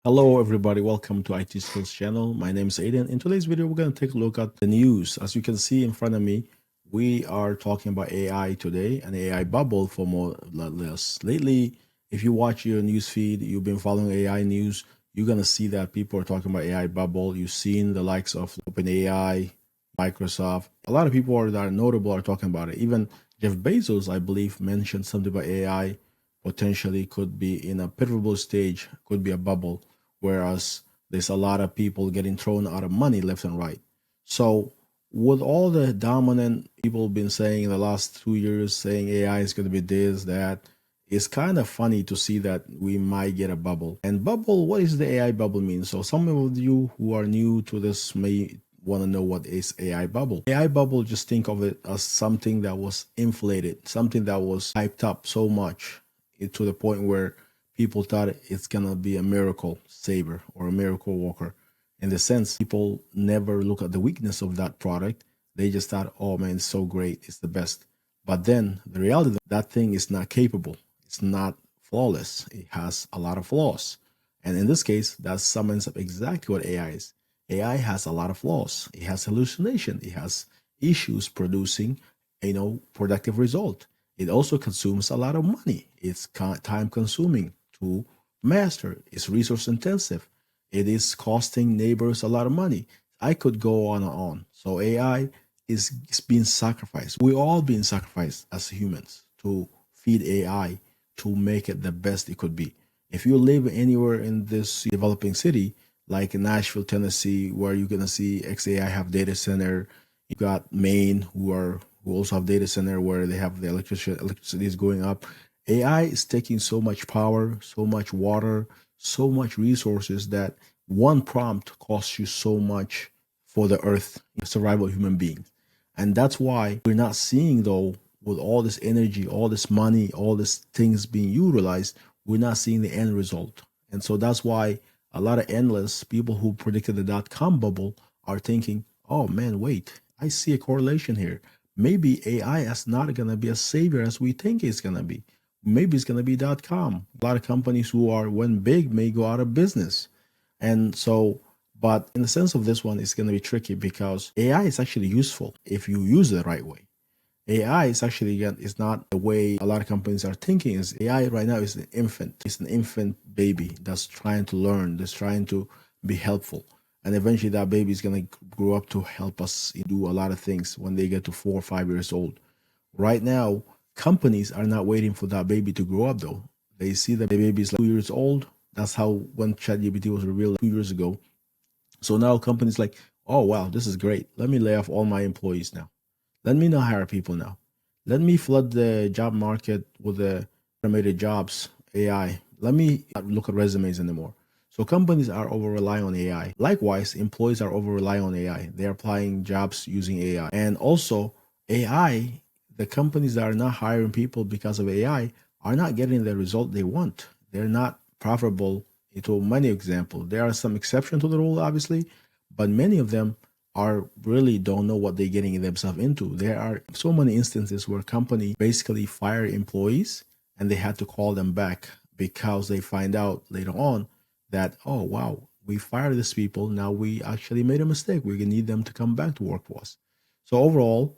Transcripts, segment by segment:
Hello everybody, welcome to IT Skills channel. My name is Aiden. In today's video, we're going to take a look at the news. As you can see in front of me, we are talking about AI today, an AI bubble for more or less. Lately, if you watch your news feed, you've been following AI news, you're going to see that people are talking about AI bubble. You've seen the likes of OpenAI, Microsoft. A lot of people that are notable are talking about it. Even Jeff Bezos, I believe, mentioned something about AI potentially could be in a pivotal stage, could be a bubble, whereas there's a lot of people getting thrown out of money left and right. So with all the dominant people been saying in the last 2 years, saying AI is going to be this, that, it's kind of funny to see that we might get a bubble. And bubble, what is the AI bubble mean? So some of you who are new to this may want to know what is AI bubble. AI bubble, just think of it as something that was inflated, something that was hyped up so much to the point where people thought it's gonna be a miracle saver or a miracle worker. In the sense, people never look at the weakness of that product. They just thought, oh man, it's so great, it's the best. But then the reality, that thing is not capable. It's not flawless. It has a lot of flaws. And in this case, that sums up exactly what AI is. AI has a lot of flaws. It has hallucination. It has issues producing, productive result. It also consumes a lot of money. It's time consuming to master. It's resource intensive. It is costing neighbors a lot of money. I could go on and on. So AI is being sacrificed. We're all being sacrificed as humans to feed AI to make it the best it could be. If you live anywhere in this developing city, like in Nashville, Tennessee, where you're gonna see XAI have data center, you got Maine who also have data center where they have the electricity is going up. AI is taking so much power, so much water, so much resources that one prompt costs you so much for the earth, the survival of human beings. And that's why we're not seeing, though, with all this energy, all this money, all these things being utilized, we're not seeing the end result. And so that's why a lot of endless people who predicted the dot-com bubble are thinking, oh man, wait, I see a correlation here. Maybe AI is not going to be as savior as we think it's going to be. Maybe it's going to be .com. A lot of companies who are went big may go out of business. And so, but in the sense of this one, it's going to be tricky because AI is actually useful if you use it the right way. AI is actually, again, is not the way a lot of companies are thinking. Is AI right now is an infant. It's an infant baby that's trying to learn, that's trying to be helpful. And eventually that baby is going to grow up to help us do a lot of things when they get to 4 or 5 years old. Right now, companies are not waiting for that baby to grow up though. They see the baby is like 2 years old. That's how when ChatGPT was revealed 2 years ago. So now companies like, oh wow, this is great. Let me lay off all my employees now. Let me not hire people now. Let me flood the job market with the automated jobs, AI. Let me not look at resumes anymore. So companies are over relying on AI. Likewise, employees are over relying on AI. They're applying jobs using AI. And also AI, the companies that are not hiring people because of AI are not getting the result they want. They're not profitable into many examples. There are some exceptions to the rule, obviously, but many of them are really don't know what they're getting themselves into. There are so many instances where company basically fire employees and they had to call them back because they find out later on that, oh wow, we fired these people. Now we actually made a mistake. We need them to come back to work for us. So overall,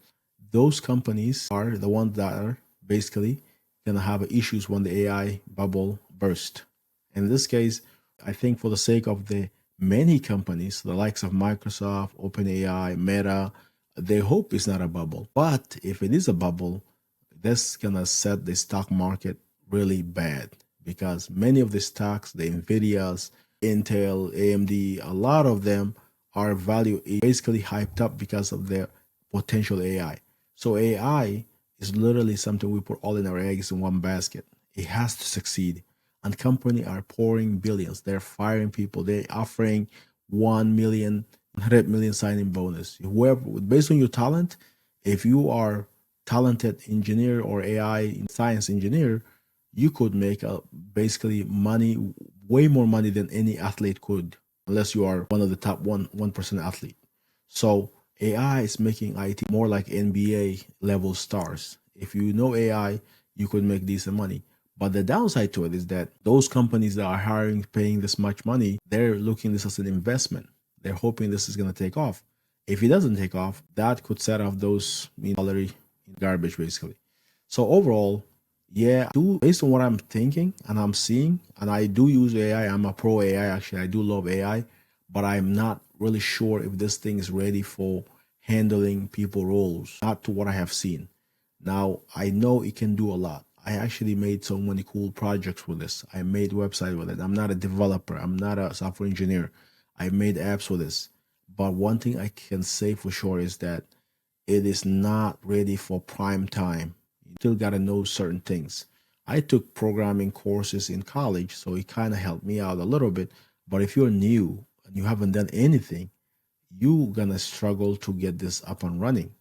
those companies are the ones that are basically gonna have issues when the AI bubble burst. In this case, I think for the sake of the many companies, the likes of Microsoft, OpenAI, Meta, they hope it's not a bubble. But if it is a bubble, that's gonna set the stock market really bad because many of the stocks, the Nvidias, Intel, AMD, a lot of them are value basically hyped up because of their potential AI. So AI is literally something we put all in our eggs in one basket. It has to succeed. And companies are pouring billions. They're firing people. They're offering 1 million, 100 million signing bonus. Whoever, based on your talent, if you are talented engineer or AI science engineer, you could make basically money, way more money than any athlete could, unless you are one of the top 1% athlete. So AI is making IT more like NBA level stars. If you know AI, you could make decent money. But the downside to it is that those companies that are hiring, paying this much money, they're looking at this as an investment. They're hoping this is going to take off. If it doesn't take off, that could set off those salary garbage basically. So overall, yeah, do based on what I'm thinking and I'm seeing, and I do use AI. I'm a pro AI actually. I do love AI, but I'm not really sure if this thing is ready for handling people roles. Not to what I have seen. Now I know it can do a lot. I actually made so many cool projects with this. I made website with it. I'm not a developer. I'm not a software engineer. I made apps with this. But one thing I can say for sure is that it is not ready for prime time. You still got to know certain things. I took programming courses in college, so it kind of helped me out a little bit. But if you're new and you haven't done anything, you're going to struggle to get this up and running.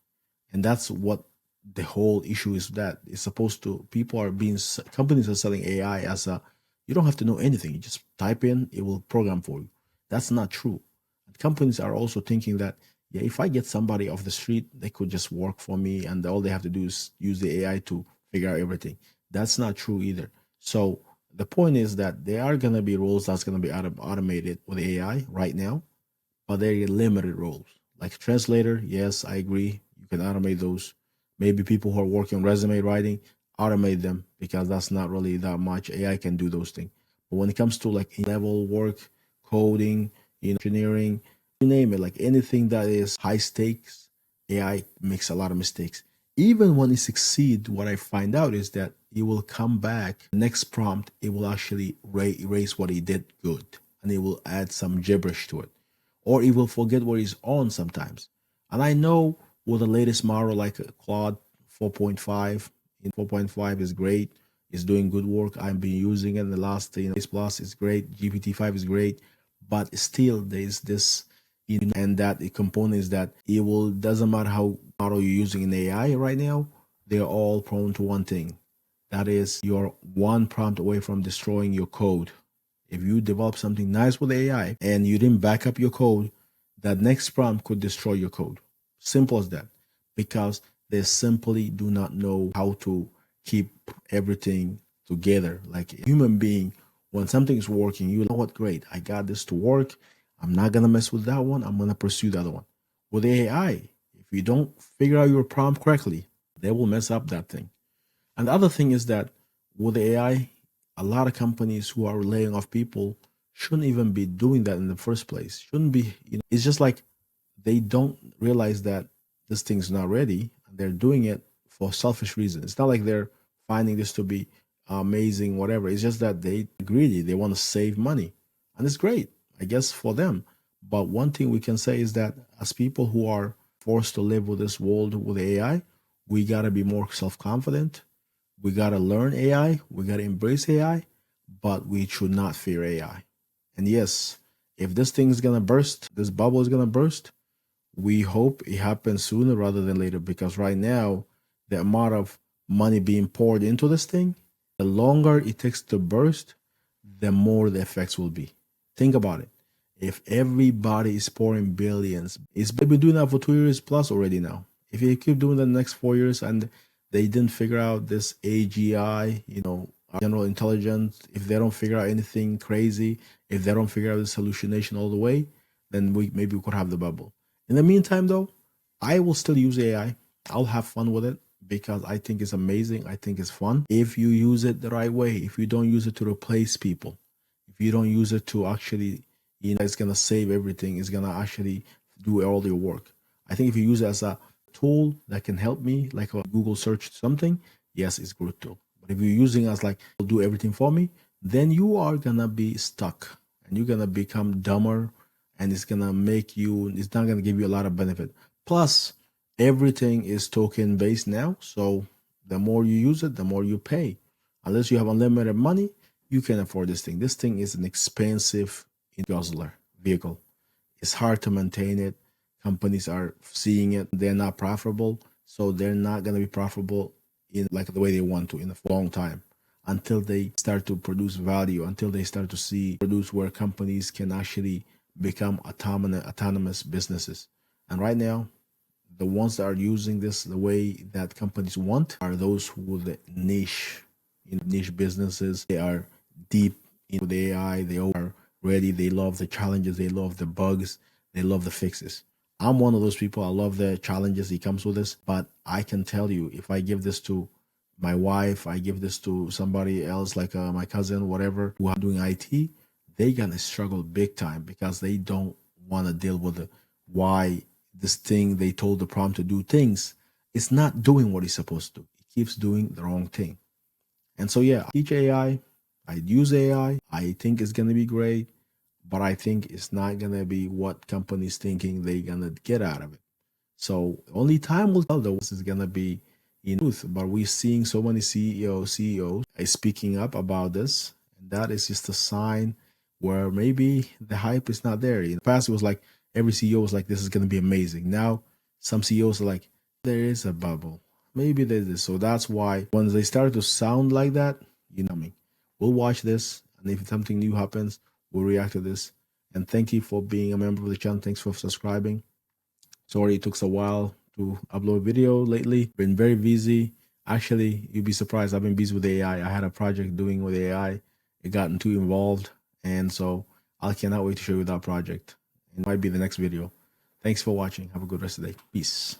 And that's what the whole issue is, that it's supposed to, people are being, companies are selling AI as a, you don't have to know anything. You just type in, it will program for you. That's not true. Companies are also thinking that, yeah, if I get somebody off the street, they could just work for me and all they have to do is use the AI to figure out everything. That's not true either. So the point is that there are going to be roles that's going to be automated with AI right now, but they're limited roles. Like translator, yes, I agree. You can automate those. Maybe people who are working on resume writing, automate them because that's not really that much. AI can do those things. But when it comes to like level work, coding, engineering, you name it, like anything that is high stakes, AI makes a lot of mistakes. Even when it succeeds, what I find out is that it will come back. Next prompt, it will actually erase what he did good, and it will add some gibberish to it, or it will forget what he's on sometimes. And I know with the latest model like Claude 4.5, 4.5 is great. It's doing good work. I've been using it in the last, Plus is great. GPT-5 is great, but still there's this, and that the component is that it will, doesn't matter how model you're using in AI right now, they're all prone to one thing. That is, you're one prompt away from destroying your code. If you develop something nice with AI and you didn't back up your code, that next prompt could destroy your code. Simple as that. Because they simply do not know how to keep everything together. Like a human being, when something is working, you know what, great, I got this to work. I'm not going to mess with that one. I'm going to pursue the other one. With AI, if you don't figure out your prompt correctly, they will mess up that thing. And the other thing is that with AI, a lot of companies who are laying off people shouldn't even be doing that in the first place. Shouldn't be, it's just like they don't realize that this thing's not ready. They're doing it for selfish reasons. It's not like they're finding this to be amazing, whatever. It's just that they're greedy. They want to save money. And it's great, I guess, for them. But one thing we can say is that as people who are forced to live with this world with AI, we got to be more self-confident. We got to learn AI. We got to embrace AI, but we should not fear AI. And yes, if this thing is going to burst, this bubble is going to burst, we hope it happens sooner rather than later, because right now, the amount of money being poured into this thing, the longer it takes to burst, the more the effects will be. Think about it. If everybody is pouring billions, it's been doing that for 2 years plus already now. If you keep doing that the next 4 years and they didn't figure out this AGI, general intelligence, if they don't figure out anything crazy, if they don't figure out this hallucination all the way, then maybe we could have the bubble. In the meantime, though, I will still use AI. I'll have fun with it because I think it's amazing. I think it's fun. If you use it the right way, if you don't use it to replace people, if you don't use it to actually, it's going to save everything. It's going to actually do all your work. I think if you use it as a tool that can help me, like a Google search something, yes, it's a good tool. But if you're using it as like, it'll do everything for me, then you are going to be stuck and you're going to become dumber, and it's going to make you, it's not going to give you a lot of benefit. Plus, everything is token based now. So the more you use it, the more you pay. Unless you have unlimited money, you can afford this thing. This thing is an expensive guzzler vehicle. It's hard to maintain it. Companies are seeing it. They're not profitable. So they're not going to be profitable in like the way they want to in a long time, until they start to produce value, until they start to produce where companies can actually become autonomous businesses. And right now, the ones that are using this the way that companies want are those with the niche, niche businesses. They are deep into the AI. They are ready. They love the challenges. They love the bugs. They love the fixes. I'm one of those people. I love the challenges that comes with this, but I can tell you, if I give this to my wife, I give this to somebody else like my cousin, whatever, who are doing IT, they gonna struggle big time because they don't want to deal with the why this thing they told the prompt to do things, it's not doing what it's supposed to. It keeps doing the wrong thing. And so yeah, I teach AI. I use AI. I think it's gonna be great, but I think it's not gonna be what companies thinking they gonna get out of it. So only time will tell though this is gonna be in truth. But we're seeing so many CEOs speaking up about this, and that is just a sign where maybe the hype is not there. In the past, it was like every CEO was like, "This is gonna be amazing." Now, some CEOs are like, "There is a bubble. Maybe there's this." So that's why when they start to sound like that, I mean, we'll watch this, and if something new happens, we'll react to this. And thank you for being a member of the channel. Thanks for subscribing. Sorry it took a while to upload video lately. Been very busy. Actually, you'd be surprised. I've been busy with AI. I had a project doing with AI. It gotten too involved. And so I cannot wait to show you that project. It might be the next video. Thanks for watching. Have a good rest of the day. Peace.